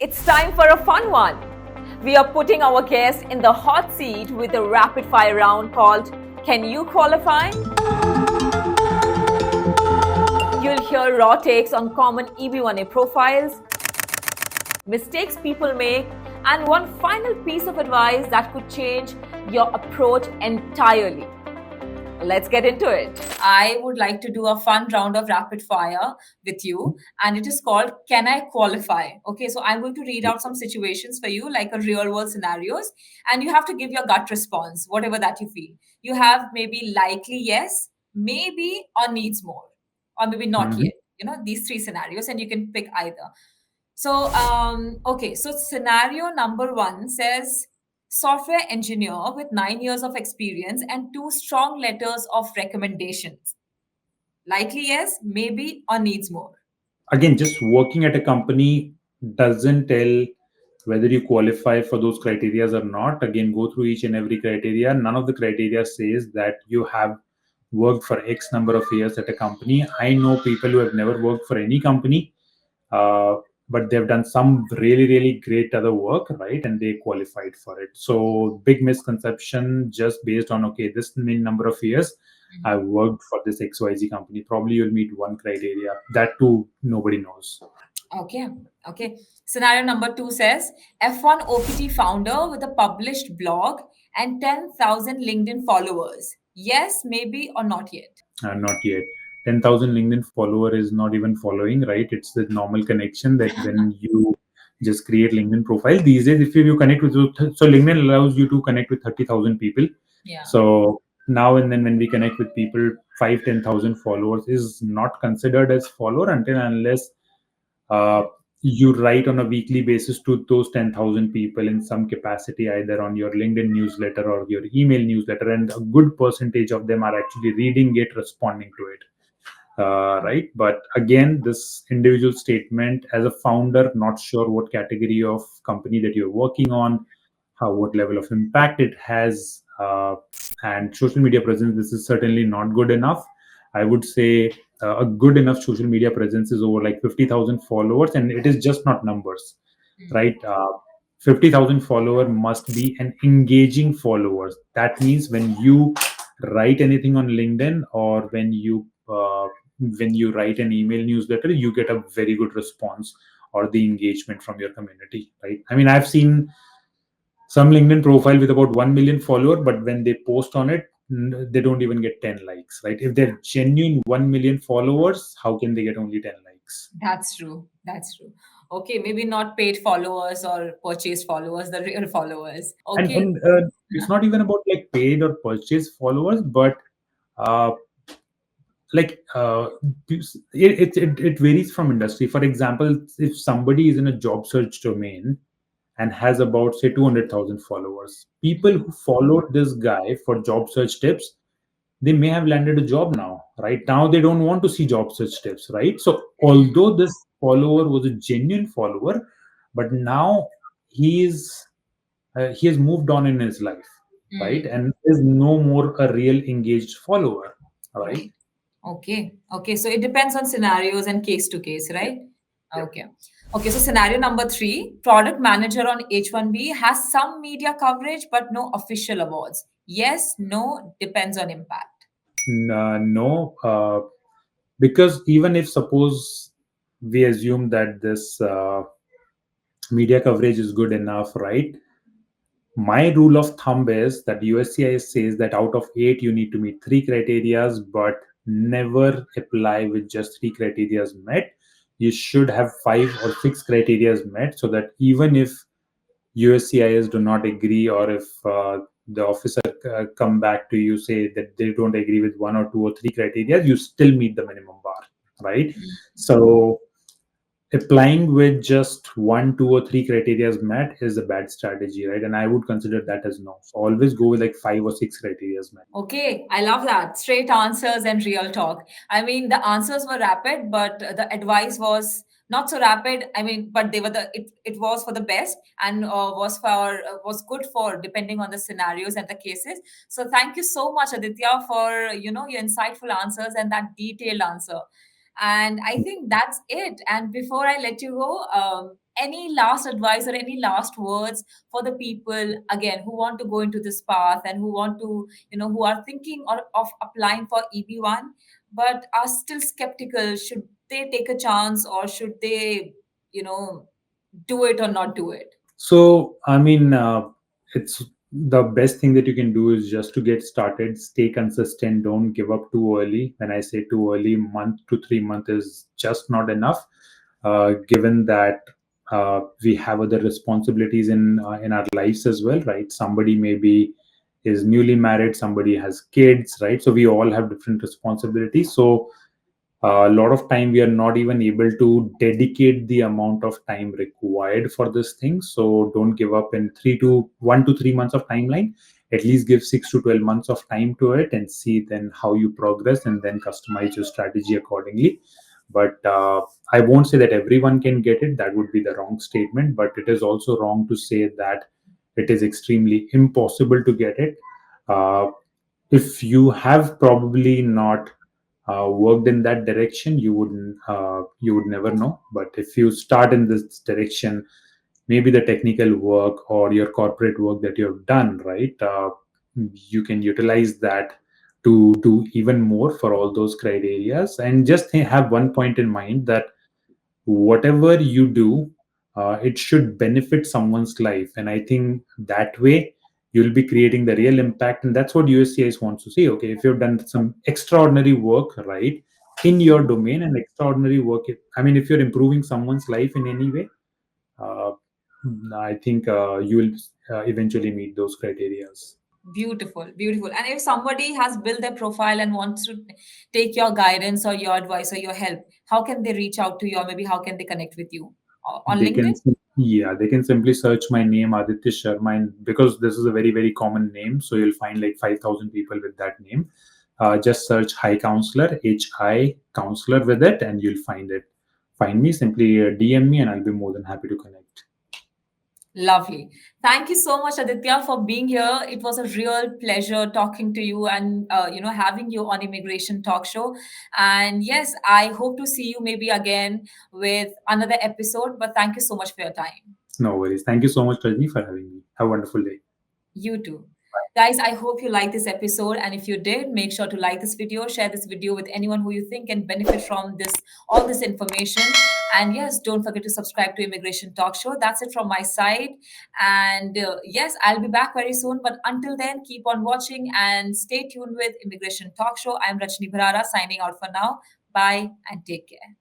It's time for a fun one. We are putting our guest in the hot seat with a rapid fire round called Can You Qualify? You'll hear raw takes on common EB1A profiles, mistakes people make, and one final piece of advice that could change your approach entirely. Let's get into it. I would like to do a fun round of rapid fire with you, and it is called Can I Qualify? Okay, so I'm going to read out some situations for you, like a real world scenarios, and you have to give your gut response, whatever that you feel. You have maybe likely yes, maybe, or needs more, or maybe not Mhm. yet. These three scenarios, and you can pick either. So, okay, so scenario number one says software engineer with 9 years of experience and two strong letters of recommendations. Likely yes, maybe, or needs more. Again, just working at a company doesn't tell whether you qualify for those criteria or not. Again, go through each and every criteria. None of the criteria says that you have worked for X number of years at a company. I know people who have never worked for any company, uh, but they've done some really, really great other work, right? And they qualified for it. So, big misconception just based on, okay, this many number of years I worked for this XYZ company. Probably you'll meet one criteria. That too, nobody knows. Okay, okay. Scenario number two says F1 OPT founder with a published blog and 10,000 LinkedIn followers. Yes, maybe, or not yet. Not yet. 10,000 LinkedIn follower is not even following, right? It's the normal connection that when you just create LinkedIn profile these days, if you connect with, so LinkedIn allows you to connect with 30,000 people. Yeah. So now and then when we connect with people, 5, 10,000 followers is not considered as follower until unless uh, you write on a weekly basis to those 10,000 people in some capacity, either on your LinkedIn newsletter or your email newsletter, and a good percentage of them are actually reading it, responding to it. Right. But again, this individual statement as a founder, not sure what category of company that you're working on, what level of impact it has, and social media presence. This is certainly not good enough. I would say a good enough social media presence is over like 50,000 followers, and it is just not numbers, right? 50,000 follower must be an engaging followers. That means when you write anything on LinkedIn or when you write an email newsletter, you get a very good response or the engagement from your community, right? I mean, I've seen some LinkedIn profile with about 1 million follower, but when they post on it, they don't even get 10 likes, right? If they're genuine 1 million followers, how can they get only 10 likes? That's true. That's true. Okay, maybe not paid followers or purchased followers, the real followers. And Okay. and it's not even about like paid or purchased followers, but uh, like it varies from industry. For example, if somebody is in a job search domain and has about say 200,000 followers, people who followed this guy for job search tips, they may have landed a job now. Right now they don't want to see job search tips, right? So although this follower was a genuine follower, but now he has moved on in his life, right? And is no more a real engaged follower, right? Right. Okay. Okay. So it depends on scenarios and case to case, right? Yeah. Okay. Okay. So scenario number three, product manager on H1B has some media coverage, but no official awards. Yes, no, depends on impact. No, because even if suppose we assume that this media coverage is good enough, right? My rule of thumb is that USCIS says that out of 8, you need to meet 3 criterias, but never apply with just 3 criterias met. You should have 5 or 6 criterias met so that even if USCIS do not agree, or if the officer come back to you say that they don't agree with 1 or 2 or 3 criteria, you still meet the minimum bar, right? So applying with just 1, 2, or 3 criteria met is a bad strategy, right? And I would consider that as no. So always go with like 5 or 6 criteria met. Okay, I love that. Straight answers and real talk. I mean, the answers were rapid, but the advice was not so rapid. I mean, but they were it was for the best and was good for depending on the scenarios and the cases. So thank you so much, Aditya, for your insightful answers and that detailed answer. And I think that's it. And before I let you go, any last advice or any last words for the people again who want to go into this path and who want to, who are thinking of applying for EB1 but are still skeptical? Should they take a chance, or should they, you know, do it or not do it? So, I mean, it's the best thing that you can do is just to get started, stay consistent, don't give up too early. When I say too early, month to 3 months is just not enough, given that we have other responsibilities in our lives as well, right? Somebody maybe is newly married, somebody has kids, right? So we all have different responsibilities. So a lot of time we are not even able to dedicate the amount of time required for this thing. So don't give up in 1 to 3 months of timeline. At least give 6 to 12 months of time to it and see then how you progress, and then customize your strategy accordingly. But I won't say that everyone can get it. That would be the wrong statement. But it is also wrong to say that it is extremely impossible to get it. uh, if you have probably not worked in that direction, you would never know. But if you start in this direction, maybe the technical work or your corporate work that you've done, right, you can utilize that to do even more for all those criteria. And just have one point in mind, that whatever you do, it should benefit someone's life. And I think that way you'll be creating the real impact. And that's what USCIS wants to see. Okay, if you've done some extraordinary work, right, in your domain, and extraordinary work, I mean, if you're improving someone's life in any way, uh, I think you will eventually meet those criteria. Beautiful, beautiful. And if somebody has built their profile and wants to take your guidance or your advice or your help, how can they reach out to you, or maybe how can they connect with you? On They can, LinkedIn? yeah, they can simply search my name, Aditya Sharma, and because this is a very, very common name, so you'll find like 5,000 people with that name. Just search Hi Counselor, HI Counselor with it, and you'll find it. Find me, simply DM me, and I'll be more than happy to connect. Lovely. Thank you so much, Aditya, for being here. It was a real pleasure talking to you and having you on Immigration Talk Show. And yes, I hope to see you maybe again with another episode. But thank you so much for your time. No worries. Thank you so much, Rajni, for having me. Have a wonderful day. You too. Guys, I hope you liked this episode. And if you did, make sure to like this video, share this video with anyone who you think can benefit from all this information. And yes, don't forget to subscribe to Immigration Talk Show. That's it from my side. And yes, I'll be back very soon. But until then, keep on watching and stay tuned with Immigration Talk Show. I'm Rajni Bharara signing out for now. Bye and take care.